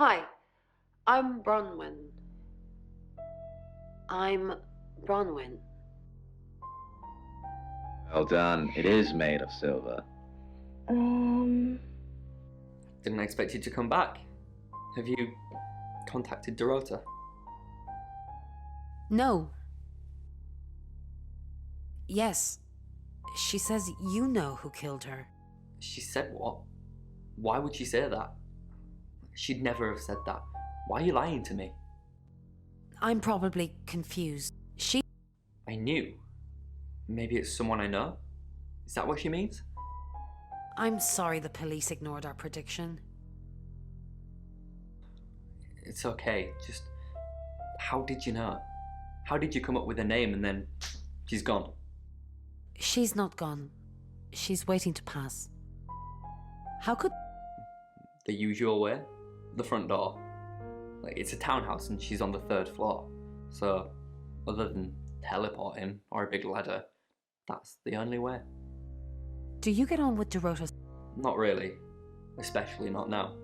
Hi, I'm Bronwyn. I'm Bronwyn. Well done. It is made of silver. Didn't expect you to come back. Have you contacted Dorota? No. Yes. She says you know who killed her. She said what? Why would she say that? She'd never have said that. Why are you lying to me? I'm probably confused. I knew. Maybe it's someone I know? Is that what she means? I'm sorry the police ignored our prediction. It's okay, just... How did you know? How did you come up with a name and then... she's gone? She's not gone. She's waiting to pass. How could... The usual way? The front door. Like, it's a townhouse and she's on the 3rd floor. So, other than teleporting or a big ladder, that's the only way. Do you get on with Dorota? Not really. Especially not now.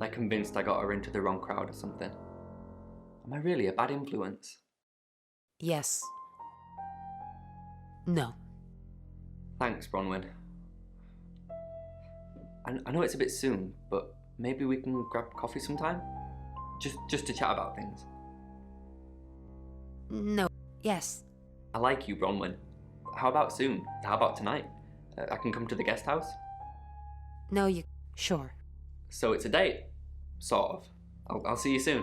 They're convinced I got her into the wrong crowd or something. Am I really a bad influence? Yes. No. Thanks, Bronwyn. I know it's a bit soon, but maybe we can grab coffee sometime? Just to chat about things. No. Yes. I like you, Bronwyn. How about soon? How about tonight? I can come to the guest house? No, you... Sure. So it's a date? Sort of. I'll see you soon.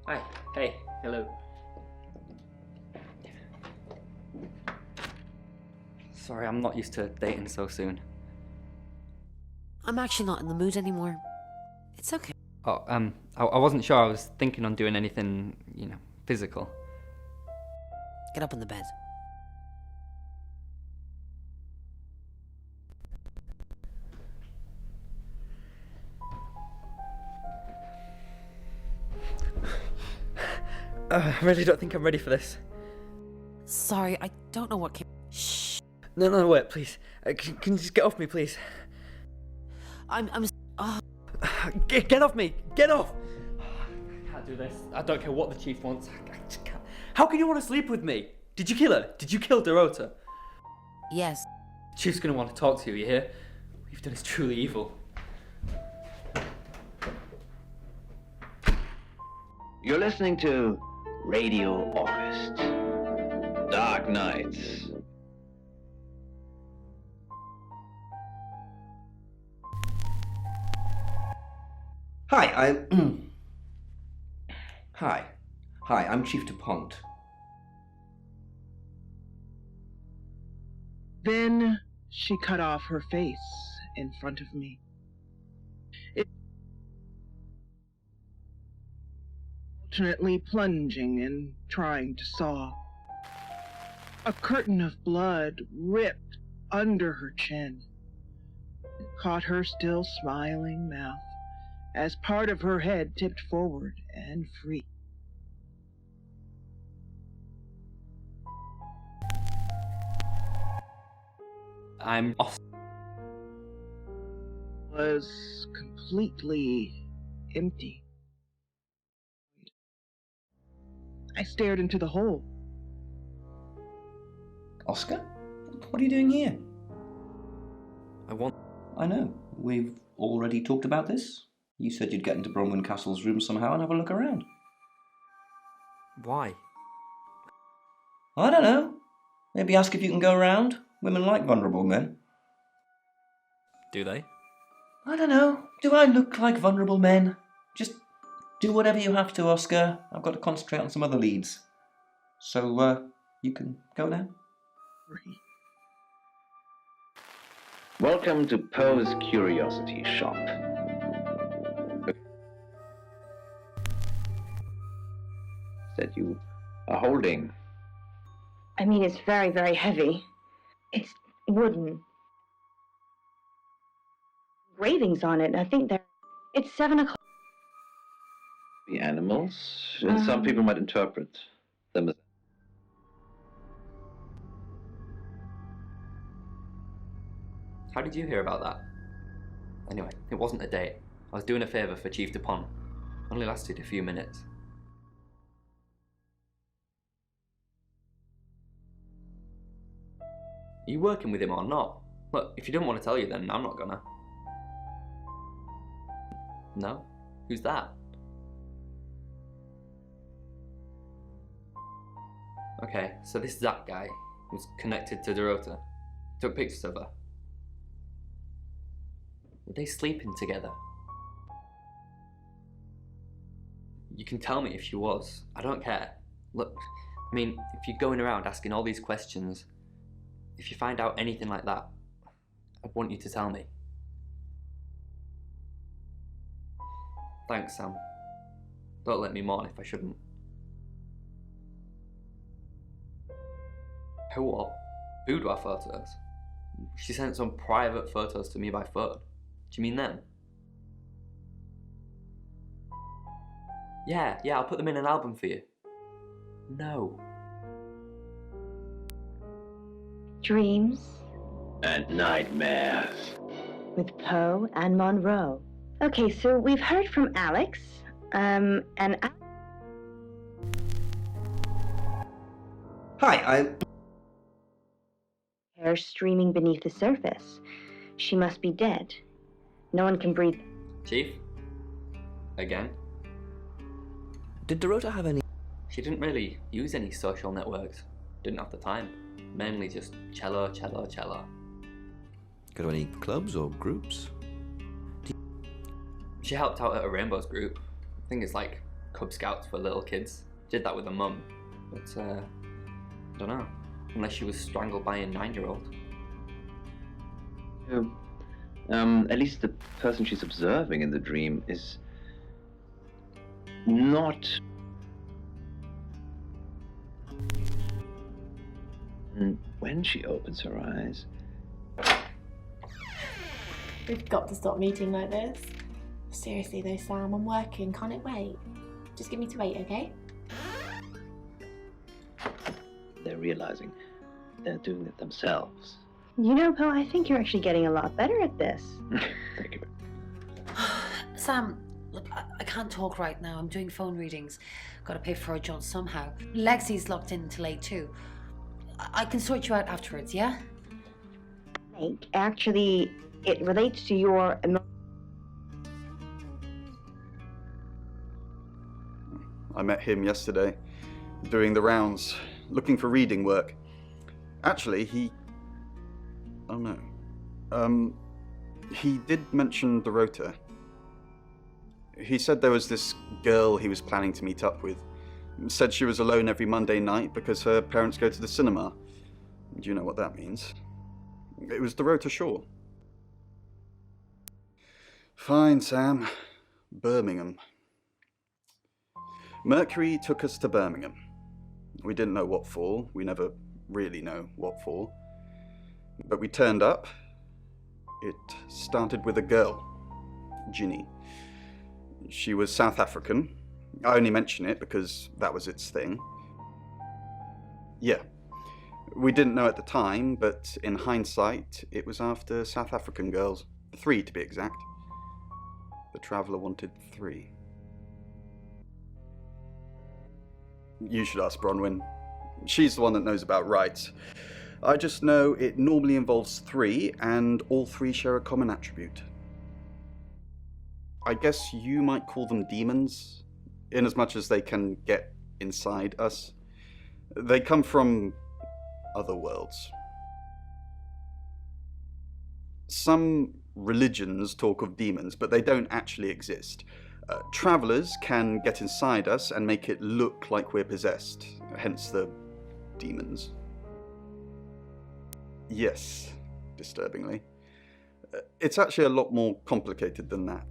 Hi. Hey. Hello. Sorry, I'm not used to dating so soon. I'm actually not in the mood anymore. It's okay. Oh, I wasn't sure I was thinking on doing anything, physical. Get up in the bed. I really don't think I'm ready for this. Sorry, I don't know what came... Shh. No, wait, please. Can you just get off me, please? I'm... Oh. Get off me! Get off! I can't do this. I don't care what the chief wants. I just can't. How can you want to sleep with me? Did you kill her? Did you kill Dorota? Yes. Chief's gonna want to talk to you, you hear? What you've done is truly evil. You're listening to Radio August. Dark Nights. Hi, I'm Chief DuPont. Then she cut off her face in front of me. Alternately plunging and trying to saw. A curtain of blood ripped under her chin. It caught her still smiling mouth as part of her head tipped forward and free. I'm off. Was completely empty. I stared into the hole. Oscar? What are you doing here? I I know. We've already talked about this. You said you'd get into Bronwyn Castle's room somehow and have a look around. Why? I don't know. Maybe ask if you can go around. Women like vulnerable men. Do they? I don't know. Do I look like vulnerable men? Just do whatever you have to, Oscar. I've got to concentrate on some other leads. So, you can go now? Welcome to Poe's Curiosity Shop. That you are holding. I mean, it's very, very heavy. It's wooden. Engravings on it. I think it's 7 o'clock. The animals, and some people might interpret them as... How did you hear about that? Anyway, it wasn't a date. I was doing a favour for Chief DuPont. Only lasted a few minutes. Are you working with him or not? Look, if you don't want to tell you, then I'm not gonna. No? Who's that? Okay, so this Zach guy was connected to Dorota. Took pictures of her. Were they sleeping together? You can tell me if she was. I don't care. Look, I mean, if you're going around asking all these questions, if you find out anything like that, I'd want you to tell me. Thanks, Sam. Don't let me mourn if I shouldn't. What? Boudoir photos? She sent some private photos to me by phone. Do you mean them? Yeah, I'll put them in an album for you. No. Dreams And nightmares. with Poe and Monroe. Okay, so we've heard from Alex, and Hi, hair streaming beneath the surface. She must be dead. No one can breathe. Chief? Again? Did Dorota have any... She didn't really use any social networks. Didn't have the time. Mainly just cello. Go to any clubs or groups? She helped out at a Rainbows group. I think it's like Cub Scouts for little kids. Did that with her mum. But, I don't know. Unless she was strangled by a 9-year-old. At least the person she's observing in the dream is not... When she opens her eyes... We've got to stop meeting like this. Seriously though, Sam, I'm working. Can't it wait? Just give me to 8, okay? They're realizing they're doing it themselves. You know, Poe, I think you're actually getting a lot better at this. Thank you. Sam, look, I can't talk right now. I'm doing phone readings. Gotta pay for a job somehow. Lexi's locked in till 8 too. I can sort you out afterwards, yeah? I think actually it relates to your I met him yesterday, doing the rounds, looking for reading work. Actually, oh no. He did mention Dorota. He said there was this girl he was planning to meet up with. Said she was alone every Monday night because her parents go to the cinema. Do you know what that means? It was Dorota Shaw. Fine, Sam. Birmingham. Mercury took us to Birmingham. We didn't know what for. We never really know what for. But we turned up. It started with a girl, Ginny. She was South African. I only mention it because that was its thing. Yeah. We didn't know at the time, but in hindsight, it was after South African girls. 3 to be exact. The Traveller wanted 3. You should ask Bronwyn. She's the one that knows about rights. I just know it normally involves 3, and all 3 share a common attribute. I guess you might call them demons, in as much as they can get inside us. They come from other worlds. Some religions talk of demons, but they don't actually exist. Travelers can get inside us and make it look like we're possessed, hence the demons. Yes, disturbingly. It's actually a lot more complicated than that.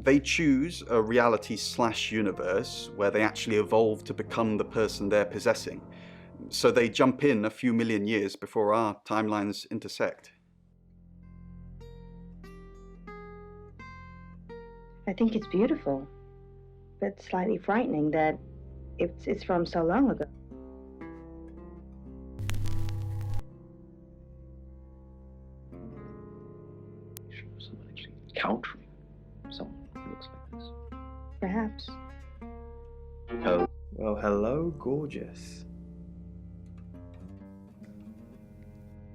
They choose a reality/universe where they actually evolve to become the person they're possessing. So they jump in a few million years before our timelines intersect. I think it's beautiful, but slightly frightening that it's from so long ago. of someone actually encountering someone who looks like this. Perhaps. Oh, Well, hello, gorgeous.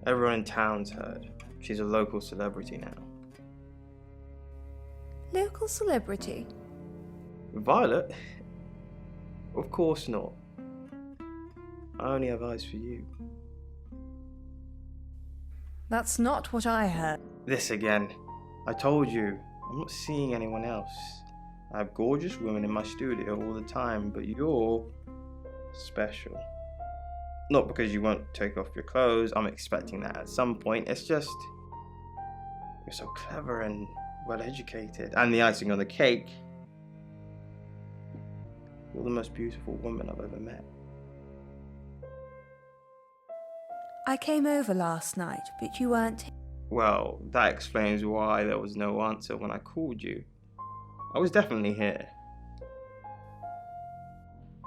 Everyone in town's heard. She's a local celebrity now. Local celebrity? Violet? Of course not. I only have eyes for you. That's not what I heard. This again. I told you, I'm not seeing anyone else. I have gorgeous women in my studio all the time, but you're special. Not because you won't take off your clothes, I'm expecting that at some point. It's just, you're so clever and well educated. And the icing on the cake, you're the most beautiful woman I've ever met. I came over last night, but you weren't here. Well, that explains why there was no answer when I called you. I was definitely here.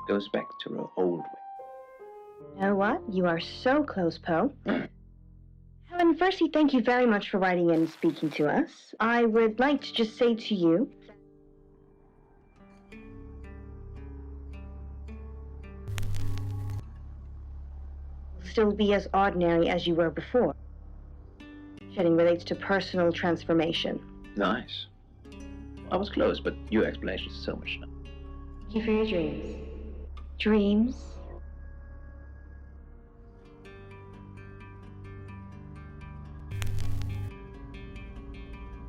goes back to her old way. You know what? You are so close, Poe. Helen, firstly, thank you very much for writing in and speaking to us. I would like to just say to you, still be as ordinary as you were before. Shedding relates to personal transformation. Nice. I was close, but your explanation is so much now. Thank you for your dreams. Dreams?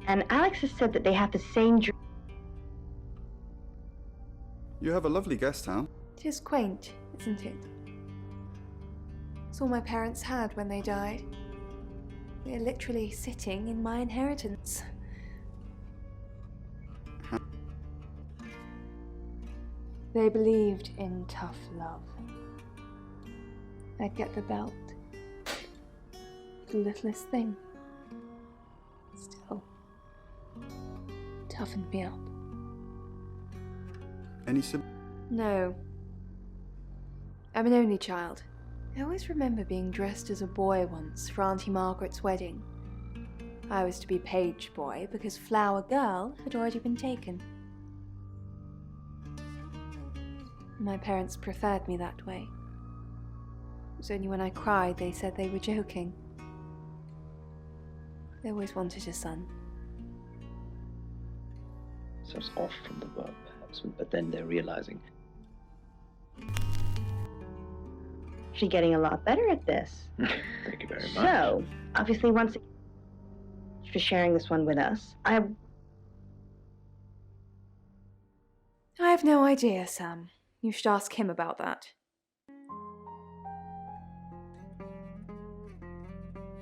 And Alex has said that they have the same dream. You have a lovely guest house. It is quaint, isn't it? It's all my parents had when they died. We're literally sitting in my inheritance. They believed in tough love. I'd get the belt. The littlest thing. Still, toughened me up. Any sib- No. I'm an only child. I always remember being dressed as a boy once for Auntie Margaret's wedding. I was to be page boy because flower girl had already been taken. My parents preferred me that way. It was only when I cried they said they were joking. They always wanted a son. So it's off from the verb, perhaps, but then they're realizing. Actually getting a lot better at this. Thank you very much. So, obviously, once again, for sharing this one with us. I have no idea, Sam. You should ask him about that.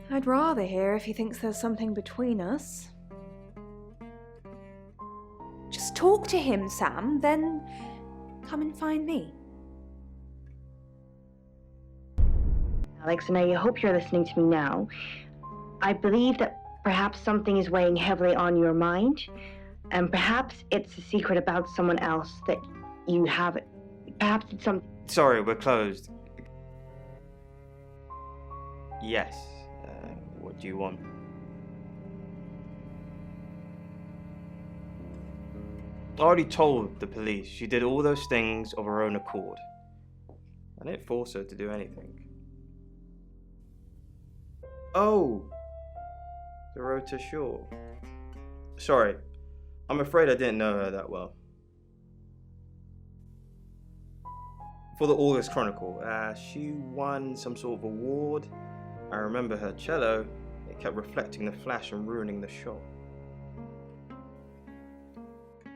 I'd rather hear if he thinks there's something between us. Just talk to him, Sam, then come and find me. Alex, and I hope you're listening to me now. I believe that perhaps something is weighing heavily on your mind, and perhaps it's a secret about someone else that you have. Perhaps it's some. Sorry, we're closed. Yes. What do you want? I already told the police she did all those things of her own accord. I didn't force her to do anything. Oh! The road to shore. Sorry. I'm afraid I didn't know her that well. For the August Chronicle, she won some sort of award. I remember her cello. It kept reflecting the flash and ruining the shot.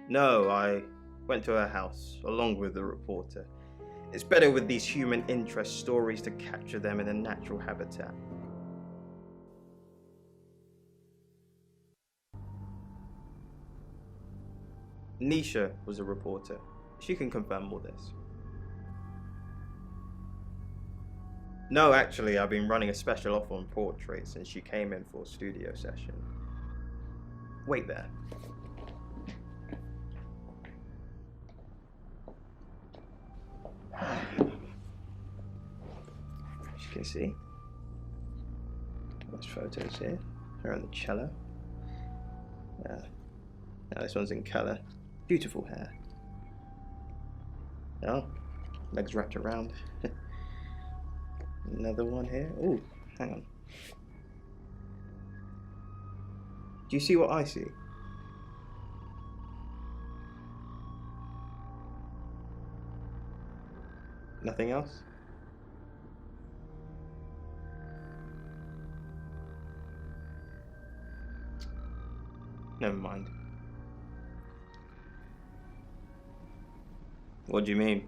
No, I went to her house, along with the reporter. It's better with these human interest stories to capture them in a natural habitat. Nisha was a reporter. She can confirm all this. No, actually, I've been running a special offer on portraits since she came in for a studio session. Wait there. As you can see, there's photos here. Her on the cello. Now this one's in colour. Beautiful hair. Oh, legs wrapped around. Another one here. Oh, hang on. Do you see what I see? Nothing else? Never mind. What do you mean?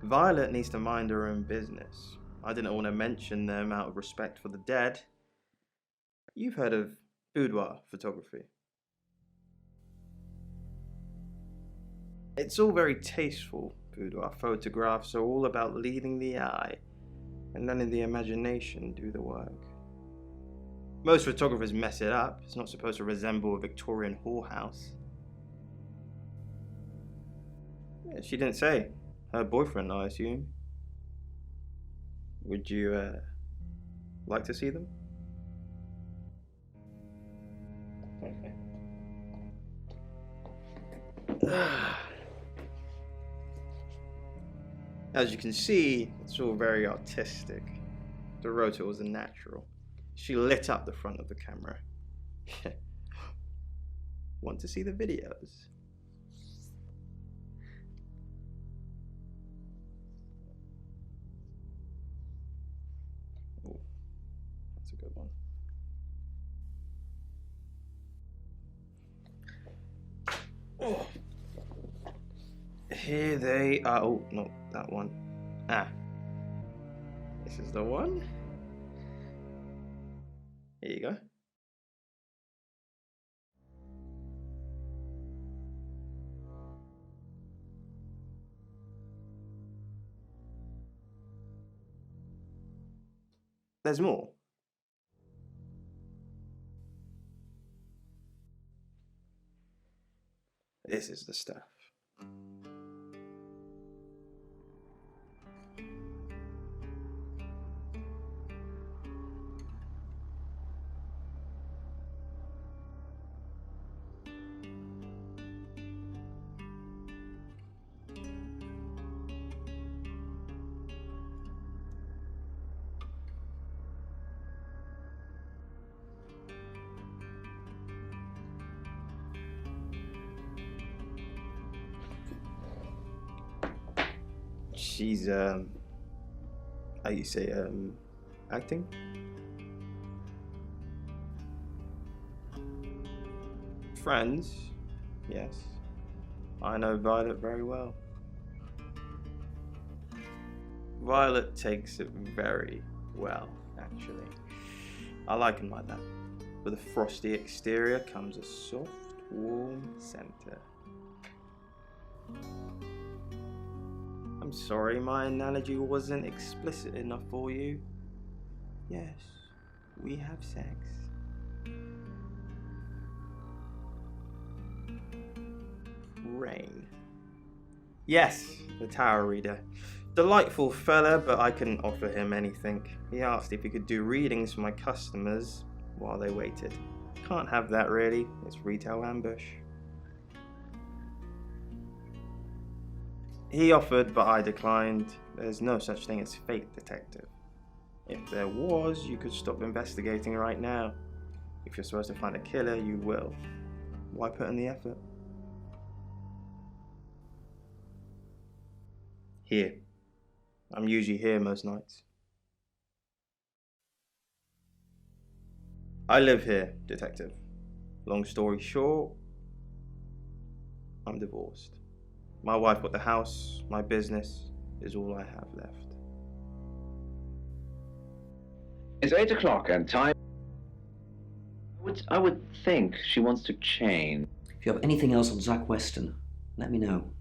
Violet needs to mind her own business. I didn't want to mention them out of respect for the dead. You've heard of boudoir photography. It's all very tasteful. Boudoir photographs are all about leading the eye and letting the imagination do the work. Most photographers mess it up. It's not supposed to resemble a Victorian whorehouse. Yeah, she didn't say. Her boyfriend, I assume. Would you like to see them? Okay. As you can see, it's all very artistic. The rotor was a natural. She lit up the front of the camera. Want to see the videos? Oh, that's a good one. Oh. Here they are. Oh, no, that one. Ah. This is the one. Here you go. There's more. This is the stuff. She's, how you say, acting? Friends, yes. I know Violet very well. Violet takes it very well, actually. I like him like that. With a frosty exterior comes a soft, warm center. I'm sorry my analogy wasn't explicit enough for you. Yes, we have sex. Rain. Yes, the Tower Reader. Delightful fella, but I couldn't offer him anything. He asked if he could do readings for my customers while they waited. Can't have that really, it's retail ambush. He offered, but I declined. There's no such thing as fake detective. If there was, you could stop investigating right now. If you're supposed to find a killer, you will. Why put in the effort? Here. I'm usually here most nights. I live here, detective. Long story short, I'm divorced. My wife bought the house, my business is all I have left. It's 8 o'clock and time. I would think she wants to change. If you have anything else on Zach Weston, let me know.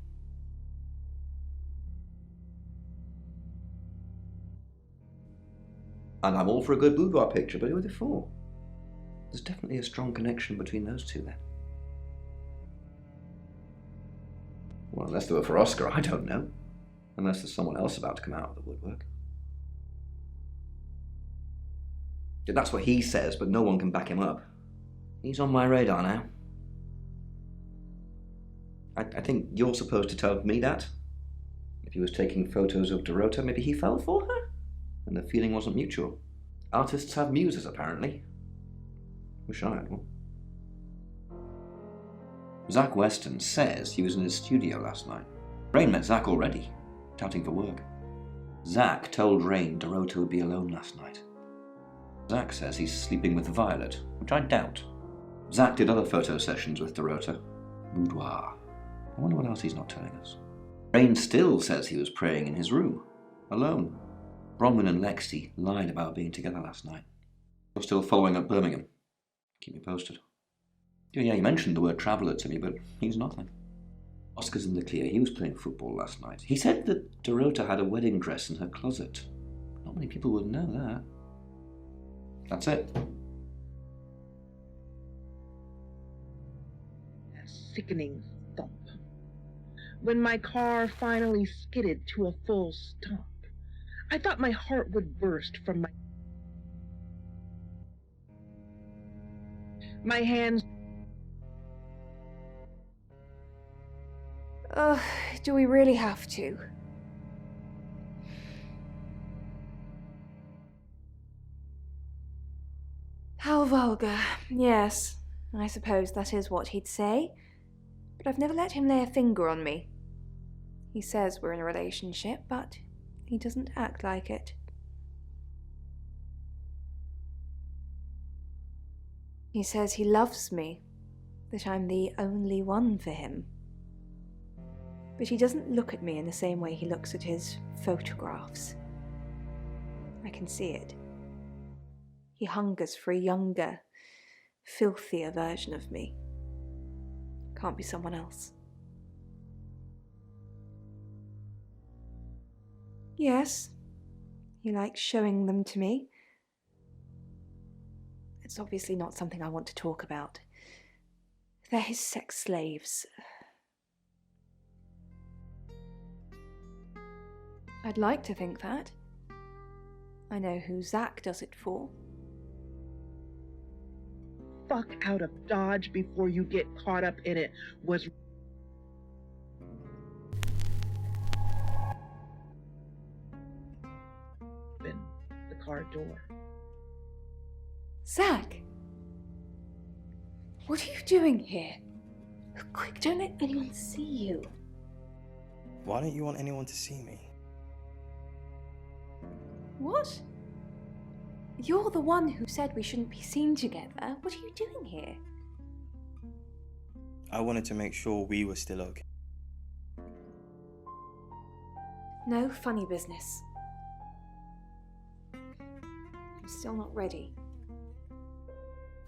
And I'm all for a good boudoir picture, but who are they for? There's definitely a strong connection between those two then. Well, unless they were for Oscar, I don't know. Unless there's someone else about to come out of the woodwork. That's what he says, but no one can back him up. He's on my radar now. I think you're supposed to tell me that. If he was taking photos of Dorota, maybe he fell for her? And the feeling wasn't mutual. Artists have muses, apparently. Wish I had one. Zach Weston says he was in his studio last night. Rain met Zach already, touting for work. Zach told Rain Dorota would be alone last night. Zach says he's sleeping with Violet, which I doubt. Zach did other photo sessions with Dorota. Boudoir. I wonder what else he's not telling us. Rain still says he was praying in his room, alone. Bronwyn and Lexi lied about being together last night. You're still following up Birmingham. Keep me posted. Yeah, he mentioned the word traveller to me, but he's nothing. Oscar's in the clear. He was playing football last night. He said that Dorota had a wedding dress in her closet. Not many people would know that. That's it. A sickening thump. When my car finally skidded to a full stop, I thought my heart would burst from my hands. Do we really have to? How vulgar. Yes, I suppose that is what he'd say. But I've never let him lay a finger on me. He says we're in a relationship, but he doesn't act like it. He says he loves me, that I'm the only one for him. But he doesn't look at me in the same way he looks at his photographs. I can see it. He hungers for a younger, filthier version of me. Can't be someone else. Yes, he likes showing them to me. It's obviously not something I want to talk about. They're his sex slaves. I'd like to think that. I know who Zach does it for. Fuck out of Dodge before you get caught up in it was open the car door. Zach! What are you doing here? Quick, don't let anyone see you. Why don't you want anyone to see me? What? You're the one who said we shouldn't be seen together. What are you doing here? I wanted to make sure we were still okay. No funny business. I'm still not ready.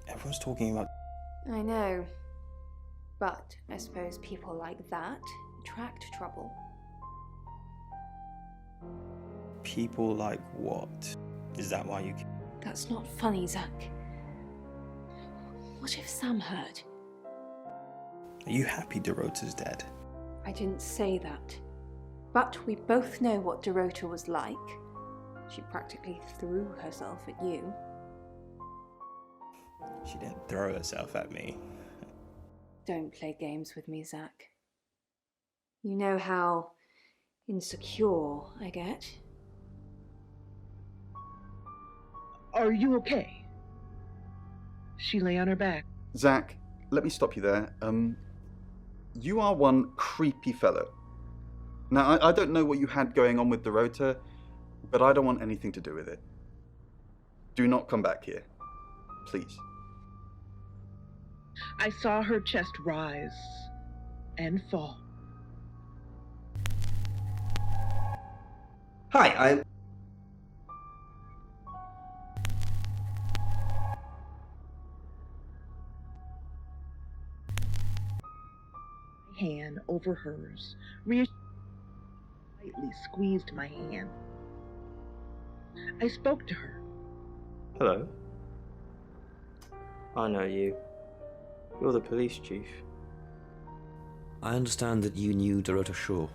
Everyone's talking about... I know. But I suppose people like that attract trouble. People like what? Is that why you... That's not funny, Zach. What if Sam heard? Are you happy Dorota's dead? I didn't say that. But we both know what Dorota was like. She practically threw herself at you. She didn't throw herself at me. Don't play games with me, Zach. You know how insecure I get. Are you okay? She lay on her back. Zach, let me stop you there. You are one creepy fellow. Now, I don't know what you had going on with Dorota, but I don't want anything to do with it. Do not come back here. Please. I saw her chest rise and fall. Hi, Hand over hers, lightly squeezed my hand. I spoke to her. Hello. I know you. You're the police chief. I understand that you knew Dorota Shaw.